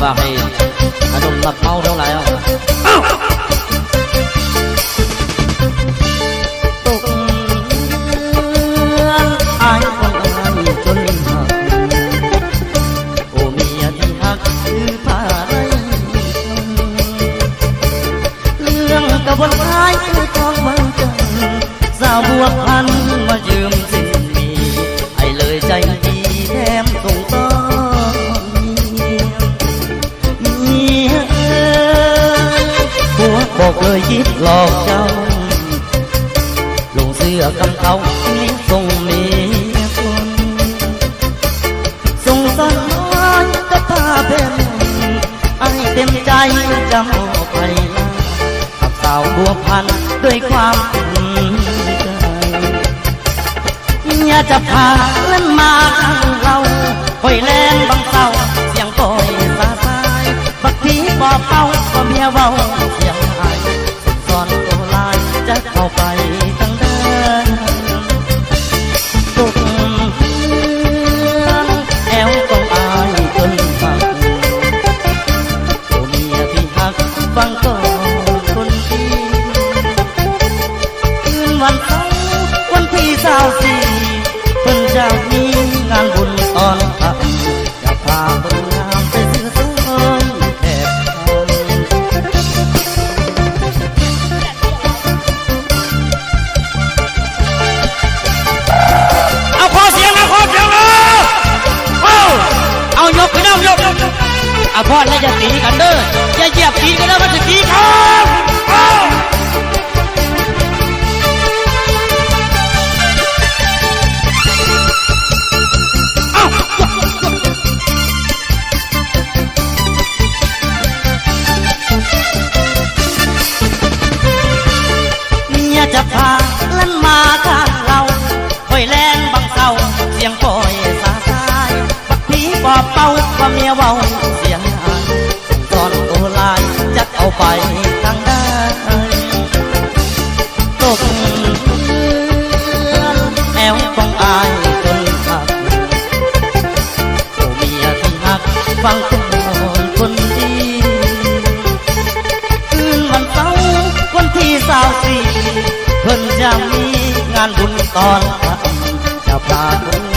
ฝากให้ขนมตักเมาเท่าไหร่อ่ะตกอายคนอายจนหักโอ้เมียที่หักคือผ้าไรเรื่องกระบวนท้ายคือทองบางจันสาวบัวพันมายืมสิ่งมีให้เลยใจดีแถมส่งต่อบอกเลยคิดหลอกเจ้าลงเสื้อกำเขานี้ส่งเมียคนส่งสอนน้อยก็พาเป็นไอเต็มใจจะมอบไปกับสาวบัวพันด้วยความใจอย่าจะพาเล่นมาเราคอยแลนบังเศร้าเสียงปล่อยสาสายบักผีปอบเป้าก็เมียเบาเสียงไอสอนตัวลายจะเข้าไปตั้งเดินตุกแอวต้องอายจนฝักตัวเมียที่หักฟังก่อนคนที่คืนวันเสาร์วันที่24เพิ่นจะมีงานบุญตอนค่ำจะพาคนงามไปซื้อสวยแทบเอาขอเสียงนะขอเสียงนะเอายกขึ้นเอายกเอาพ่อแล้วอย่าตีกันเด้ออย่าเหยียบตีกันเด้อมันจะตีครับจะพาเล่นมาข้างเราคอยแลนบังเศร้าเสียงปล่อยสาสายปักผีปอบเป้าว่าเมียเบาเสียงอายตอนตัวลายจัดเอาไปทางได้ตกแอวต้องอายจนขาดโอ้เมียที่หักฟังคนดีคืนวันเสาร์วันที่24เพิ่นจะมีงานบุญตอนค่ำจะพาคน